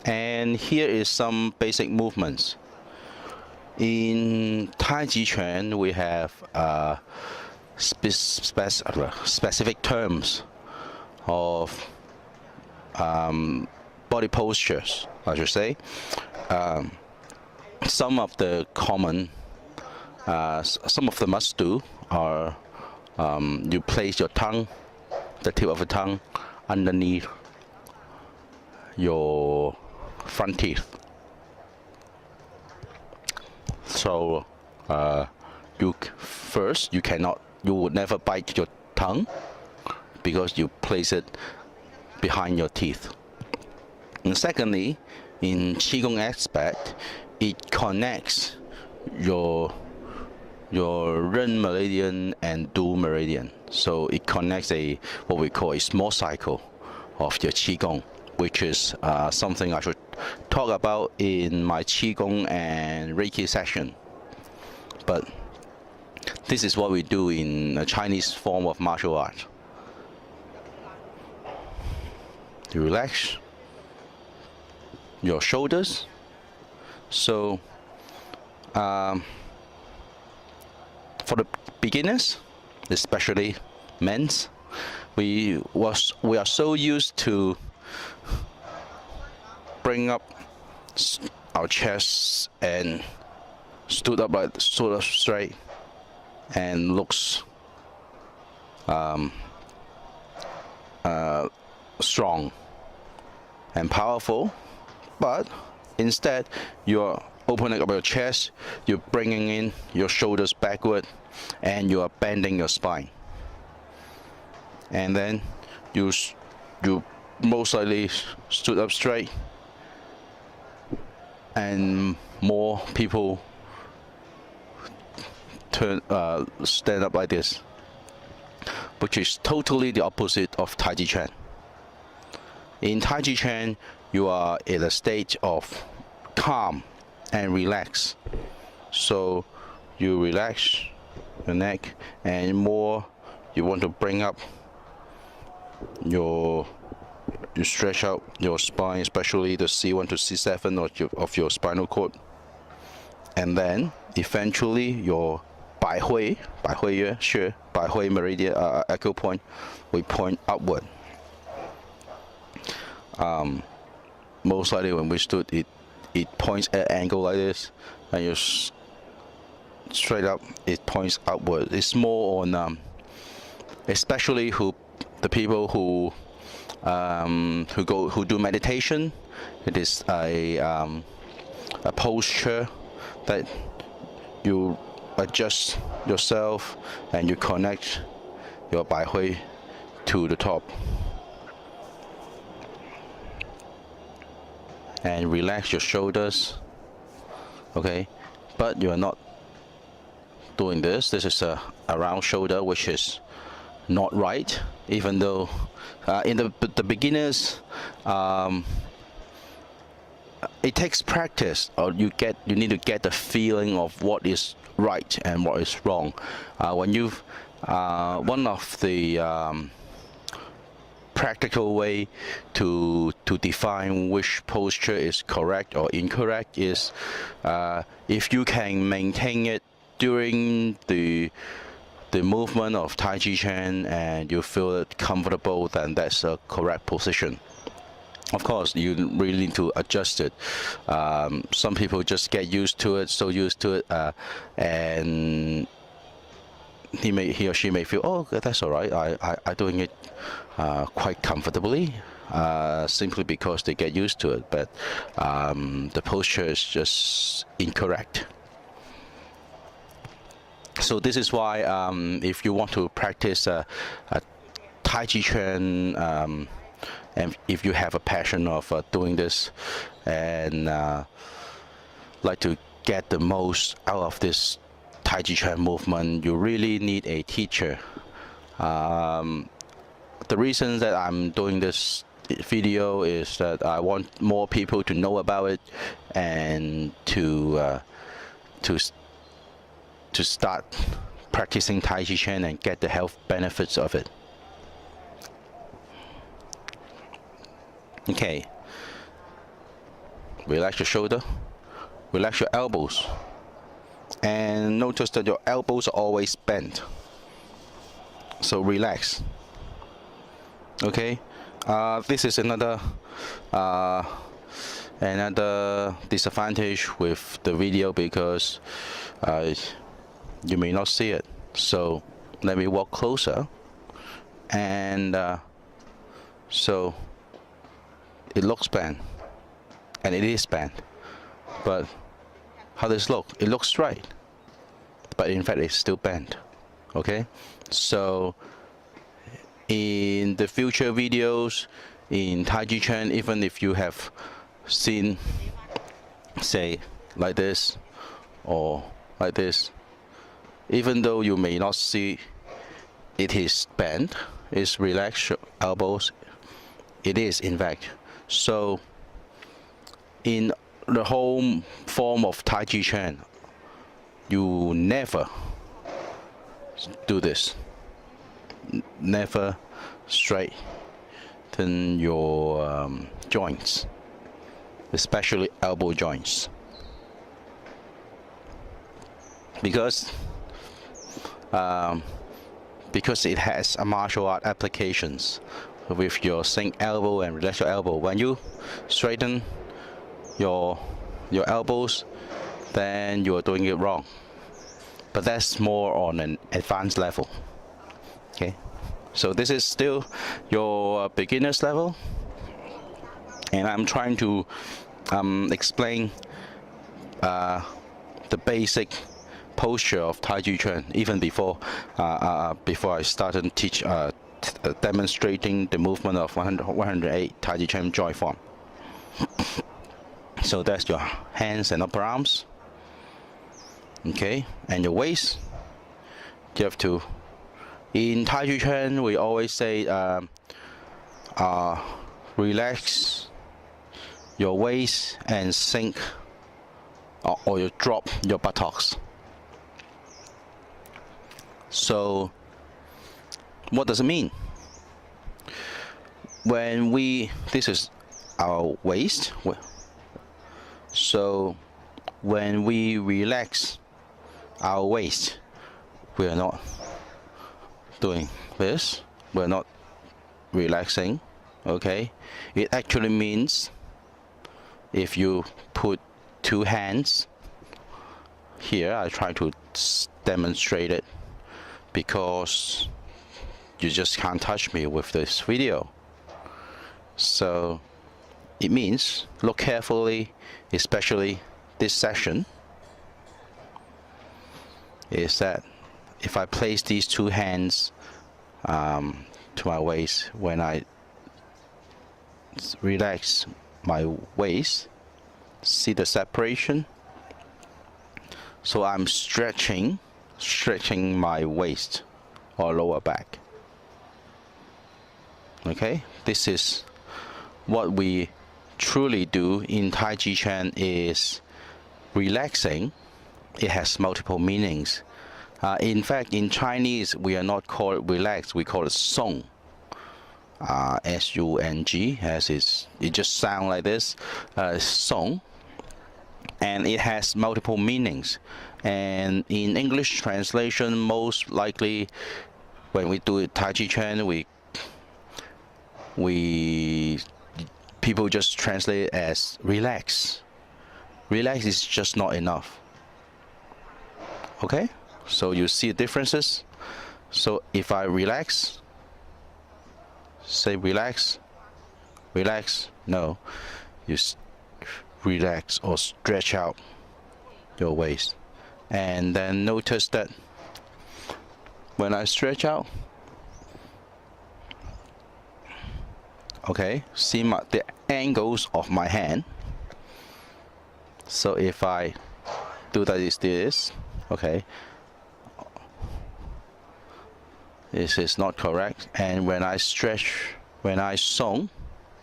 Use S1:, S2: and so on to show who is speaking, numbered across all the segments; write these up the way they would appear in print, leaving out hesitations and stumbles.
S1: And here is some basic movements. In Tai Chi Chuan, we have specific terms of body postures, I should say. Some of the common, some of the must do are you place your tongue, the tip of the tongue, underneath your front teeth. So you would never bite your tongue because you place it behind your teeth. And secondly, in Qigong aspect, it connects your Ren meridian and Du meridian. So it connects what we call a small cycle of your Qigong, which is something I should talk about in my Qigong and Reiki session. But this is what we do in a Chinese form of martial art. You relax your shoulders. So for the beginners, especially men's, we are so used to bring up our chests and stood up like sort of straight and looks strong and powerful, but instead you're opening up your chest, you're bringing in your shoulders backward, and you are bending your spine. And then you most likely stood up straight, and more people stand up like this, which is totally the opposite of Tai Chi Chuan. In Tai Chi Chuan, you are in a state of calm and relax. So you relax your neck, and more you want to bring up you stretch out your spine, especially the C1 to C7 of your spinal cord, and then eventually your Bai Hui meridian echo point will point upward. Most likely when we stood, it points at an angle like this, and you straight up, it points upward. It's more on especially the people who do meditation. It is a posture that you adjust yourself and you connect your Bai Hui to the top and relax your shoulders. Okay, but you are not doing this. This is a round shoulder, which is not right, even though in the beginners it takes practice, or you need to get the feeling of what is right and what is wrong. When you've one of the practical way to define which posture is correct or incorrect is if you can maintain it during the movement of Tai Chi Chuan and you feel it comfortable, then that's a correct position. Of course, you really need to adjust it. Some people just get used to it, and he or she may feel, oh, that's all right. I'm doing it quite comfortably, simply because they get used to it. But the posture is just incorrect. So this is why if you want to practice a Tai Chi Chuan, and if you have a passion of doing this and like to get the most out of this Tai Chi Chuan movement, you really need a teacher. The reason that I'm doing this video is that I want more people to know about it and to start practicing Tai Chi Chuan and get the health benefits of it. Okay, Relax your shoulder. Relax your elbows. And notice that your elbows are always bent. So relax. Okay. This is another disadvantage with the video because you may not see it. So let me walk closer. And so it looks bent, and it is bent. But how does it look? It looks straight, but in fact it's still bent. Okay. So in the future videos in Tai Chi Chuan, even if you have seen, say, like this or like this, even though you may not see it is bent, it's relaxed elbows, it is in fact. So in the whole form of Tai Chi Chuan, you never do this. Never straighten your joints, especially elbow joints, because it has a martial art applications with your sink elbow and relax your elbow. When you straighten your elbows, then you are doing it wrong. But that's more on an advanced level. Okay, so this is still your beginner's level, and I'm trying to explain the basic posture of Tai Chi Chuan even before I started demonstrating the movement of 108 Tai Chi Chuan joint form. So that's your hands and upper arms. Okay, and your waist. You have to. In Tai Chi Chuan, we always say relax your waist and sink or you drop your buttocks. So what does it mean? This is our waist. So when we relax our waist, we are not doing this, we're not relaxing. Okay, it actually means if you put two hands here, I try to demonstrate it because you just can't touch me with this video. So it means look carefully, especially this section, is that if I place these two hands to my waist, when I relax my waist, see the separation? So I'm stretching my waist or lower back. Okay, this is what we truly do in Tai Chi Chuan, is relaxing. It has multiple meanings. In fact, in Chinese, we are not called relax, we call it song. S-U-N-G, as it just sounds like this, song. And it has multiple meanings. And in English translation, most likely, when we do Tai Chi Chuan, people just translate it as relax. Relax is just not enough. Okay? So you see the differences. So if I relax, say relax, relax. No, you relax or stretch out your waist, and then notice that when I stretch out, okay, see the angles of my hand. So if I do that, is this, okay, this is not correct. And when I song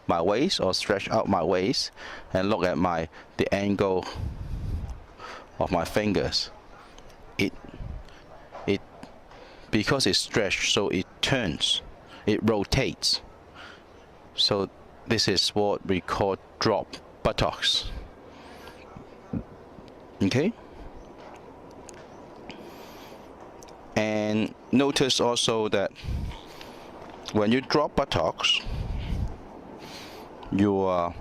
S1: my waist or stretch out my waist and look at the angle of my fingers, it because it's stretched, so it turns, it rotates. So this is what we call drop buttocks. Okay. And notice also that when you drop buttocks, you'll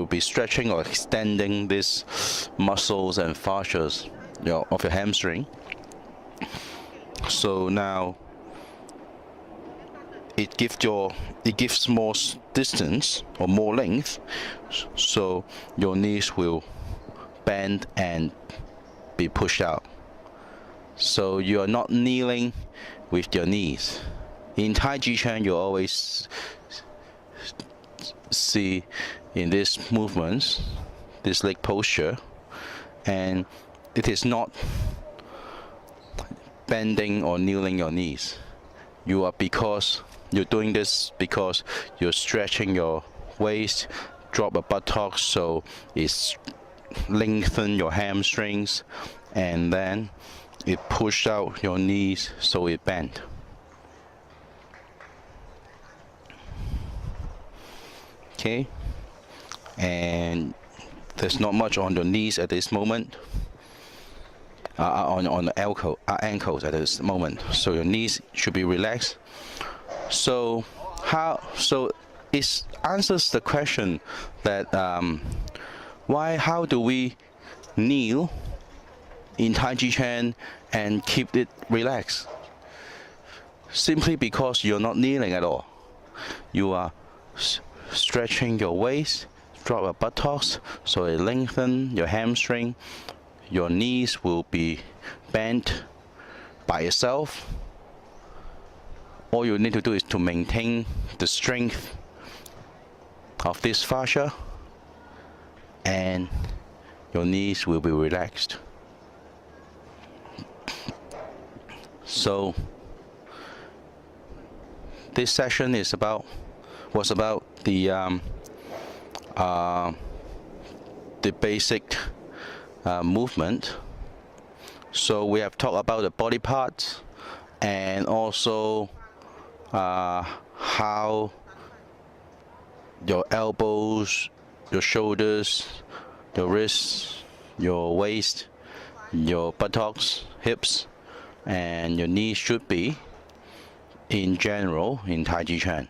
S1: be stretching or extending these muscles and fascias of your hamstring. So now it gives more distance or more length, so your knees will bend and be pushed out. So you are not kneeling with your knees. In Tai Chi Chuan, you always see in these movements, this leg posture, and it is not bending or kneeling your knees. You're doing this because you're stretching your waist, drop a buttock, so it's lengthen your hamstrings, and then it pushed out your knees, so it bent. Okay, and there's not much on your knees at this moment. On the ankles at this moment, so your knees should be relaxed. So it answers the question that how do we kneel in Tai Chi Chuan and keep it relaxed? Simply because you're not kneeling at all. You are stretching your waist, drop your buttocks, so it lengthen your hamstring. Your knees will be bent by itself. All you need to do is to maintain the strength of this fascia, and your knees will be relaxed. So this session was about the basic movement. So we have talked about the body parts, and also how your elbows, your shoulders, your wrists, your waist, your buttocks, hips, and your knees should be in general in Tai Chi Chuan.